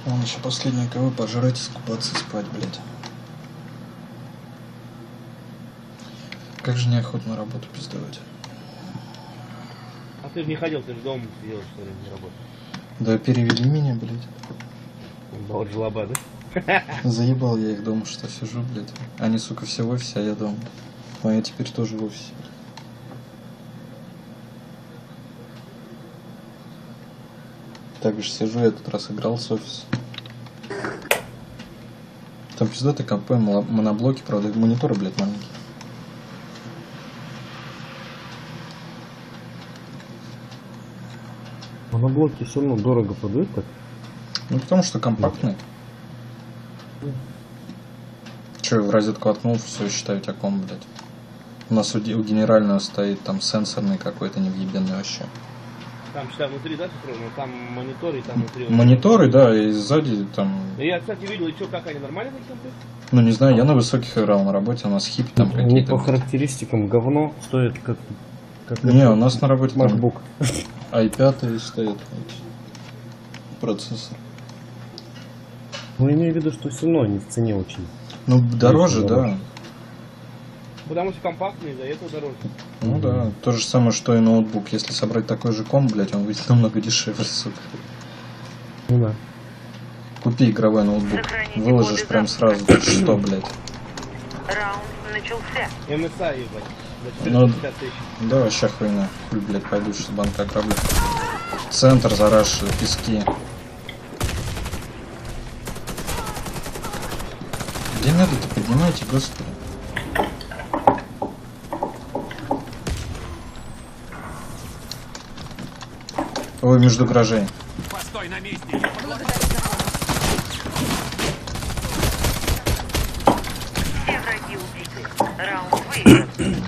Вон еще последнее КВ пожрать, искупаться и спать, блядь. Как же неохота на работу пиздовать. А ты же не ходил, ты же дома сидел, что ли, не работал. Да перевели меня, блядь. Вот жлоба, да? Заебал я их дома, что сижу, блядь. Они, сука, все в офисе, а я дома. А я теперь тоже в офисе. Так же сижу, я этот раз играл с офиса. Там пиздатый КП, моноблоки, правда, мониторы, блядь, маленькие. Моноблоки все равно дорого продают так? Ну потому что компактный. Че, в розетку воткнул, все, считаю, у тебя комп, блядь. У нас у генерального стоит там сенсорный какой-то невъебенный вообще. Там, считай, внутри, да, но там мониторы, и там внутри... Мониторы, да, и сзади там... Я, кстати, видел, и что, как они, нормально такие компы? Ну не знаю, я на высоких играл на работе, у нас хип там Они какие-то... по характеристикам говно стоят как Не, у нас на работе там MacBook. i5 стоит процессор. Ну, имею в виду, что все равно они в цене очень. Ну, дороже, да. дороже. Потому что компактные, из-за этого дороже. Ну да, то же самое, что и ноутбук. Если собрать такой же комп, блядь, он выйдет намного дешевле, сука. Ну да. Купи игровой ноутбук, выложишь прям сразу, что, блядь. Раунд начался. MSI, ебать. За Ну, 450 тысяч. да, вообще хуйня. Хуй, блядь, пойду сейчас банка ограблю. Центр зарашили, пески. Где надо-то поднимайте, господи. Ой, между гаражей. Постой на месте! Все враги убиты. Раунд выигран.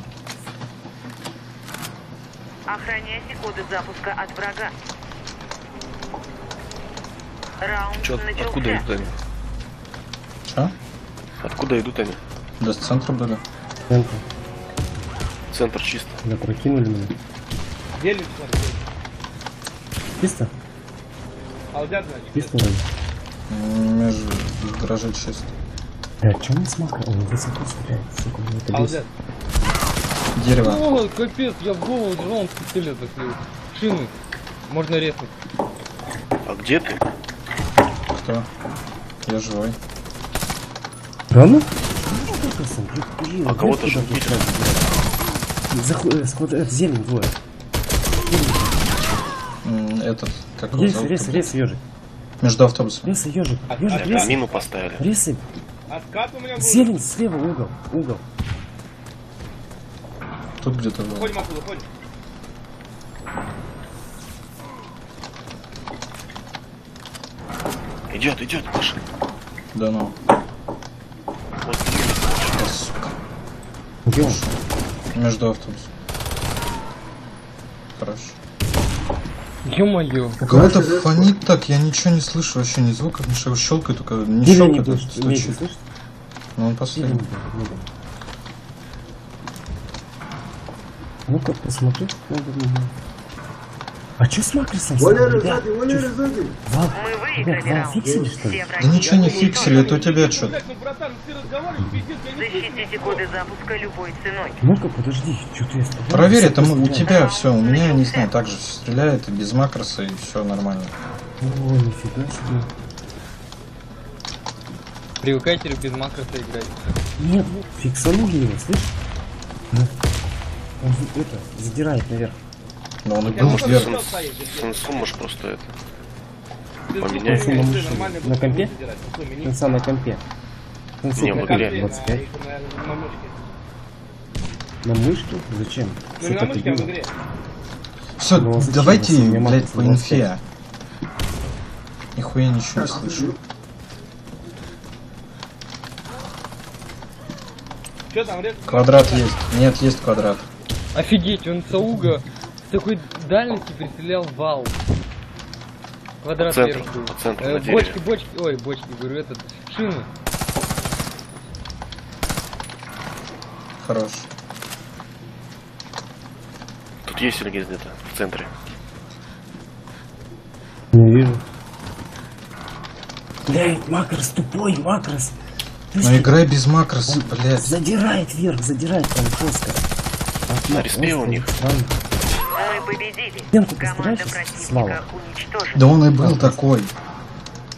Охраняйте коды запуска от врага. Раунд Чё, начался. откуда идут они? Чё? Откуда идут они? Да, с центра были. Центр. Центр чисто. Да, прокинули меня. Делим, смотри. Чисто? Алдят, значит. Чисто вроде. Между гаражей чисто. Бля, чё он смакал? Он высоко стреляет, сука, мне это бесит. Алдят. Дерево. О, капец, я в голову жрал пистолет заклеил. Шины. Можно резать. А где ты? Кто? Я живой. Рано? А кого-то же убили. Это зелень двое. Этот, как его Рез, зовут? рез, рез, ежик. Между автобусом. Рез, ежик. А Ежик, рез. Мину поставили. Рез, Откат у меня был. зелень слева, угол. Угол. Тут где-то был. Ходим оттуда, ходим. Идет, Паша. Да ну. Вот Да, сука. Где он? Между автобусом. Хорошо. Ё-моё. У кого-то фонит так, я ничего не слышу, вообще ни звуков, ничего. Щелкает только, не Зелень щелкает, а идет, стучит. слышишь? Но он последний. Ну-ка, посмотри. А чё с Макрисом? Валера сзади, Валера сзади. Вал, Мы ребят, выиграли вал раунд. фиксили, что ли? Все Да враги ничего не убиты. фиксили, это у тебя что? Блядь, ну, братан, ты разговариваешь, пиздец, я не слышу. Защитите коды запуска любой ценой. Ну-ка, подожди, что-то я с тобой. Проверь, это высоко у стреляю. тебя все, у меня, не знаю, так же всё стреляет, и без макроса, и все нормально. О, нифига себе. Привыкайте без макроса играть. Нет, фиксанули его, слышишь? Ну, он это, задирает наверх. Но он и Я был вот вверх. хотел стоять, где-то. Сенсу можешь просто это. Ты поменяй. звук На ты нормально на будешь компе? задирать. Ну, не Сенса на компе. Сенса Не, на в компе игре. 25. На мышке. На мышке? Зачем? Ну не на мышке, а в игре. Все, Ну, а зачем, давайте, если мне блядь, макрос по инфе. Нихуя ничего не слышу. Что там, рез? Квадрат есть. Нет, есть квадрат. Офигеть, он Сауга с такой дальности пристрелял вал. Квадрат По центру, вверх был. по центру на Бочки, дереве. бочки, ой, бочки, говорю, этот, шины. Хорош. Тут есть Сергей где-то в центре. Не вижу. Блядь, макрос тупой, макрос. Ну играй без макроса, блядь. Задирает вверх, задирает прям жестко. На респе у них. Мы победили. Стенку Команда постарайся, Слава. противника уничтожена. Да он и был такой.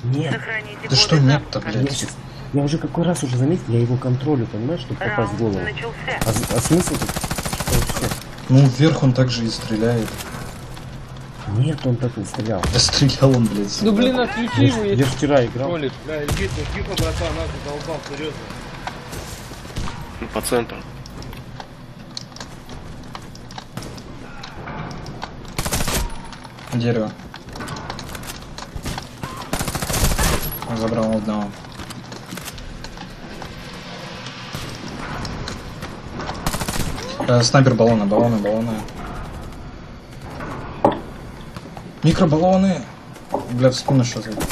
Нет. Сохраните Да коды что нет-то, запуска. блядь? Я уже какой раз уже заметил, я его контролю, понимаешь, чтобы попасть в Раунд голову. начался. А смысл тут? Что вообще? Ну вверх он также и стреляет. Нет, он так не стрелял. Да стрелял он, блядь. Ну всегда. блин, отключи его, Я если ж вчера играл. колет. Да, иди, ну тихо, братан, нас задолбал, серьезно. По центру. Дерево. Забрал одного. Снайпер баллоны, баллоны. Микробаллоны. Бля, в спину сейчас зайдет.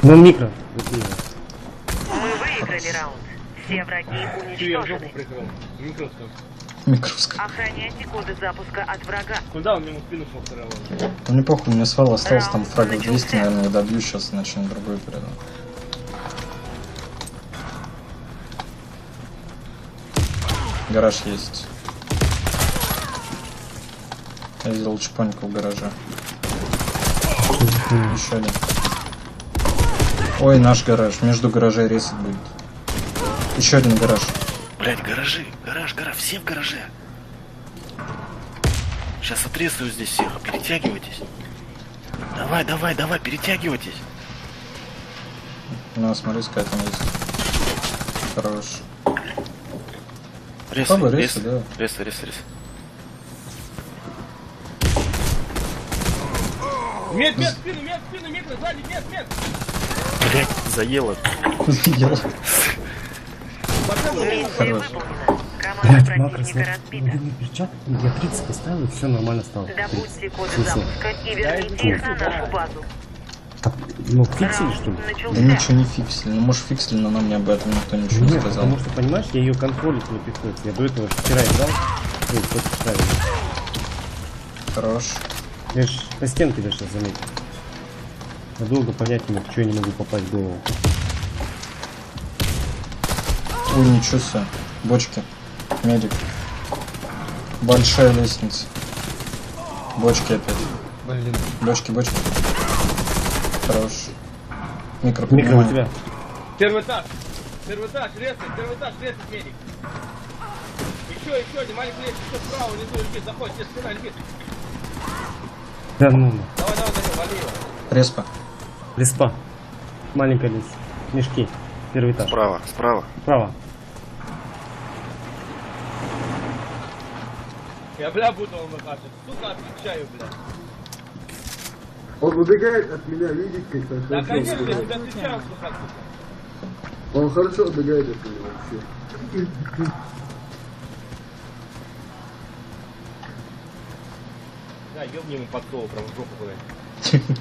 Ну, микро. Мы выиграли раунд. Все враги Ты я в жопу уничтожены. прикрыл. Микроскоп. Микровская. Охраняйте коды запуска от врага. Куда он ему спину шел? Ну не похуй, у меня свал остался, там фрагов 200, наверное, я добью сейчас и начну другой передам. Гараж есть. Я видел чпоньку в гараже. Еще один. Ой, наш гараж. Между гаражей резать будет. Еще один гараж. Блять, гаражи. Гараж, все в гараже. Сейчас отрезаю здесь всех. Перетягивайтесь. Давай, перетягивайтесь. Ну, смотри, какая там есть. Хорош. Ресай, Папа, ресай, ресай, да. ресай. Мед, спину, микро, сзади, мед. Блять, заело. Ел. Миссия Хорош. выполнена. Команда Блядь, макрос. противника разбита. Перчатки, я 30 поставил, и все нормально стало. Добудьте коды Всё. запуска и верните их на нашу базу. Так, ну, фиксили, что ли? Да Начался. ничего не фиксили. Ну, может, фиксили, но нам не об этом никто ничего не Нет, сказал. потому что, понимаешь, я ее контролить не приходится. Я до этого вчера играл. Ой, только вчера играл. Хорош. Я ж по стенке даже сейчас заметил. Я долго понять не мог, что я не могу попасть в голову. Ой, ничего себе. Бочки. Медик. Большая лестница. Бочки опять. Блин. Бочки. Хорош. Микро Микро у поднимай. тебя. Первый этаж, резать медик. Еще один, маленький лес, еще справа, внизу, лежит, заходит, здесь спина лежит. Да ну. Давай, вали его. Респа. Респа. Маленькая лес. Мешки. Первый этаж. Справа. Справа. Я, бля, буду он выкашивать. Сука, отвечаю, бля. Он убегает от меня, видите, как Да, хорошо конечно, я убегает. тебя отвечаю, сука, сука. Он хорошо убегает от меня вообще. Да, ёбни ему под голову, прям в жопу куда-нибудь.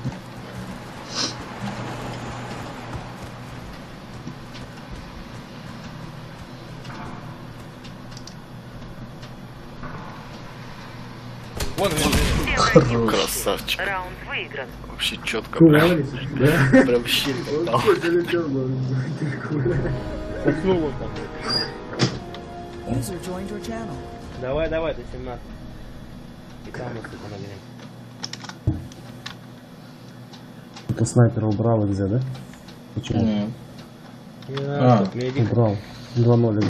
Вон он лежит. Все враги Хорош. Красавчик. Раунд выигран. Вообще четко. Кулаnis, да? Прям щель Он дал. все залетел, но кулаnis. Уснул он там. User joined your channel. Давай, до 17. И там мы, сука, нагрянем. Это снайпера убрал XZ, да? Почему? Нет. Я, А. тут медик. Убрал. 2-0.